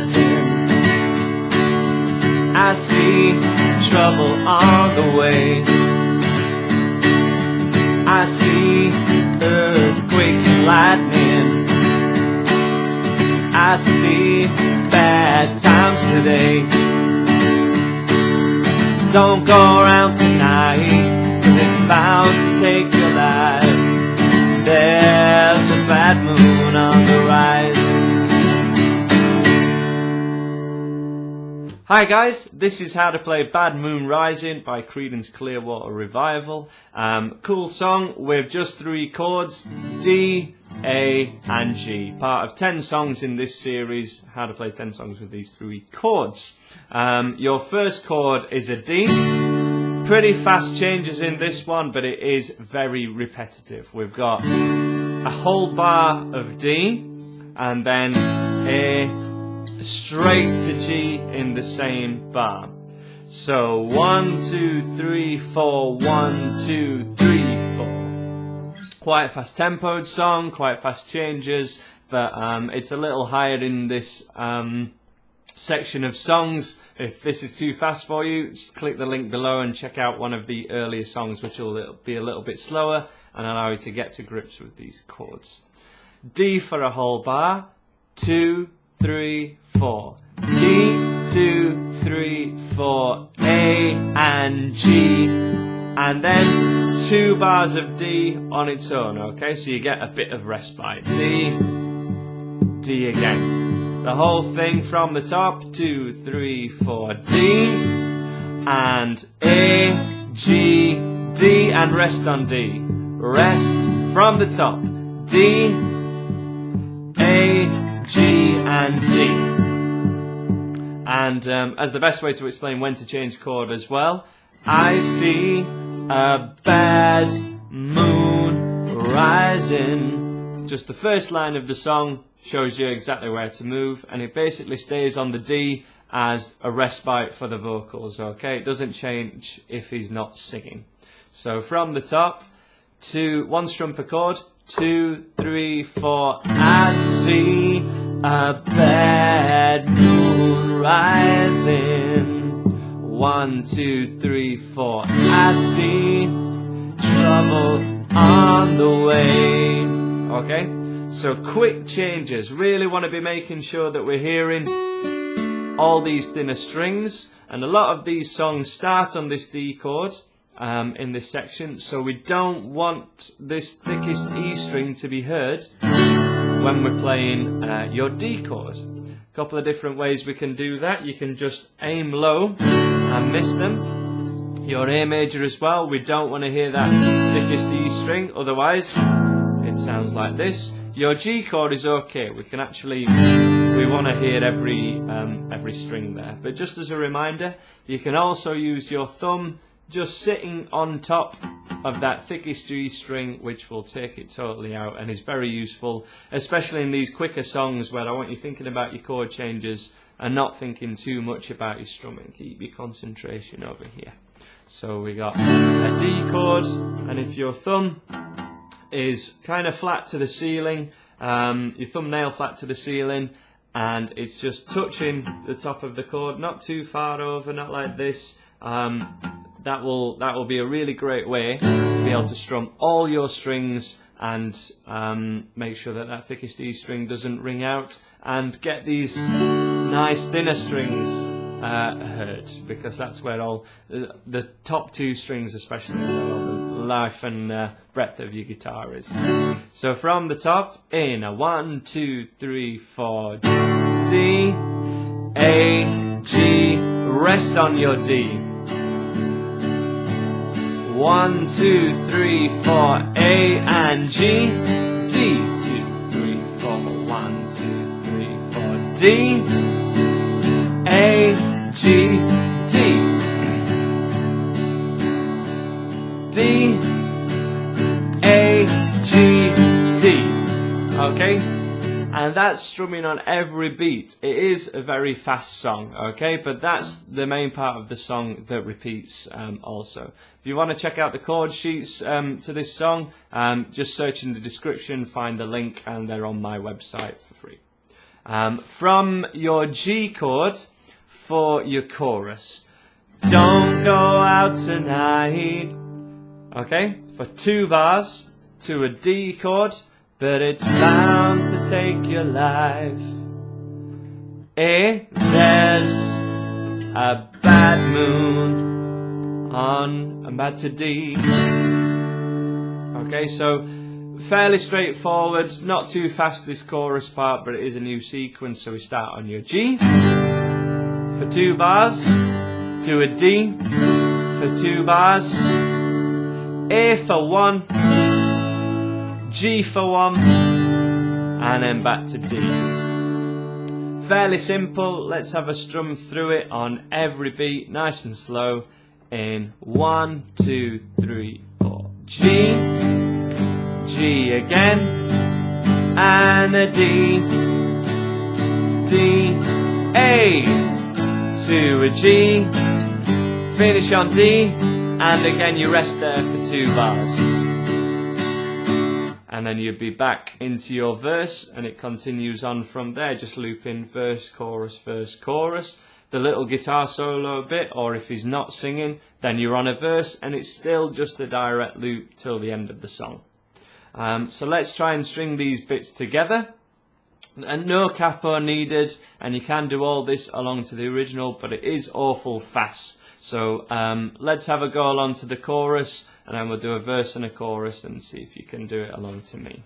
rising. I see trouble on the way. I see earthquakes and lightning. I see bad times today. Don't go around tonight, 'cause it's bound to take your life. There's a bad moon on the rise. Hi guys, this is how to play Bad Moon Rising by Creedence Clearwater Revival. Cool song with just 3 chords, D, A and G. Part of 10 songs in this series, how to play 10 songs with these 3 chords. Your first chord is a D. Pretty fast changes in this one, but it is very repetitive. We've got a whole bar of D and then A straight to G in the same bar. So 1, 2, 3, 4, 1, 2, 3, 4. Quite a fast tempoed song, quite fast changes, but it's a little higher in this section of songs. If this is too fast for you, just click the link below and check out one of the earlier songs, which will be a little bit slower and allow you to get to grips with these chords. D for a whole bar, 2, 3, 4. D, 2, 3, 4, A and G, and then 2 bars of D on its own, okay? So you get a bit of respite. D, D again. The whole thing from the top, 2, 3, 4, D, and A, G, D, and rest on D. Rest from the top, D, A, G, and D. And as the best way to explain when to change chord as well, I see a bad moon rising. Just the first line of the song shows you exactly where to move, and it basically stays on the D as a respite for the vocals, okay? It doesn't change if he's not singing. So from the top, 1 strum per chord, 2, 3, 4, I see a bad moon rising. 1, 2, 3, 4, I see trouble on the way. Okay, so quick changes. Really want to be making sure that we're hearing all these thinner strings, and a lot of these songs start on this D chord in this section, so we don't want this thickest E string to be heard when we're playing your D chord. A couple of different ways we can do that. You can just aim low and miss them. Your A major as well, we don't want to hear that thickest E string, otherwise it sounds like this. Your G chord is okay, we want to hear every string there. But just as a reminder, you can also use your thumb just sitting on top of that thickest G string, which will take it totally out and is very useful, especially in these quicker songs where I want you thinking about your chord changes and not thinking too much about your strumming. Keep your concentration over here. So we got a D chord, and if your thumb is kind of flat to the ceiling, your thumbnail flat to the ceiling, and it's just touching the top of the chord, not too far over, not like this, that will be a really great way to be able to strum all your strings and make sure that that thickest E string doesn't ring out, and get these nice thinner strings heard, because that's where all the top 2 strings especially, where all the life and breadth of your guitar is. So from the top, in a 1, 2, 3, 4, D, A, G, rest on your D. 1, 2, 3, 4, A and G, D, 2, 3, 4, 1, 2, 3, 4, D, A, G, D, D, A, G, D. Okay? And that's strumming on every beat. It is a very fast song, okay? But that's the main part of the song that repeats also. If you want to check out the chord sheets to this song, just search in the description, find the link, and they're on my website for free. From your G chord for your chorus. Don't go out tonight. Okay, for 2 bars to a D chord, but it's bound to take your life. A, there's a bad moon on, and back to D. Okay, so fairly straightforward, not too fast this chorus part, but it is a new sequence, so we start on your G for 2 bars, to a D for 2 bars, A for 1, G for 1, and then back to D. Fairly simple. Let's have a strum through it on every beat, nice and slow, in 1, 2, 3, 4. G, G again, and a D, D, A, to a G, finish on D, and again you rest there for 2 bars. And then you'd be back into your verse, and it continues on from there, just looping verse, chorus, verse, chorus. The little guitar solo bit, or if he's not singing, then you're on a verse, and it's still just a direct loop till the end of the song. So let's try and string these bits together. And no capo needed, and you can do all this along to the original, but it is awful fast. So let's have a go along to the chorus, and then we'll do a verse and a chorus and see if you can do it along to me.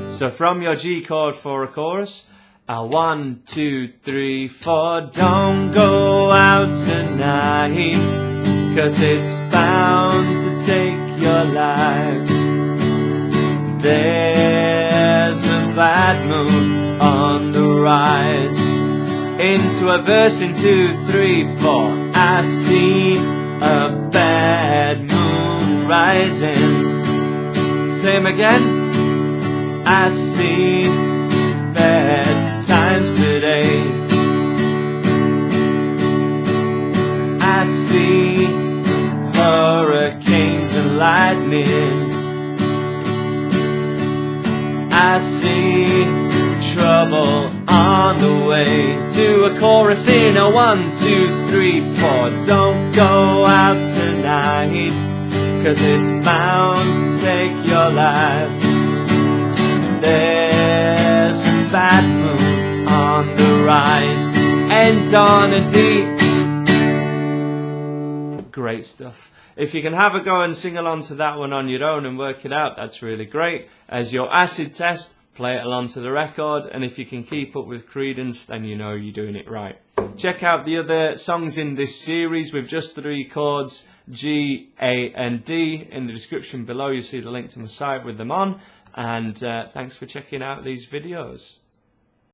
So from your G chord for a chorus, 1, 2, 3, 4. Don't go out tonight, 'cause it's bound to take your life. There's a bad moon on the rise. Into a verse in 2, 3, 4. I see a bad moon rising. Same again. I see bad times today. I see hurricanes and lightning. I see trouble on the way. To a chorus in a 1, 2, 3, 4. Don't go out tonight, 'cause it's bound to take your life. There's a bad moon on the rise. End on a D. Great stuff. If you can have a go and sing along to that one on your own and work it out, that's really great. As your acid test, play it along to the record, and if you can keep up with Credence, then you know you're doing it right. Check out the other songs in this series with just 3 chords, G, A and D. In the description below you'll see the link to my site with them on, and thanks for checking out these videos.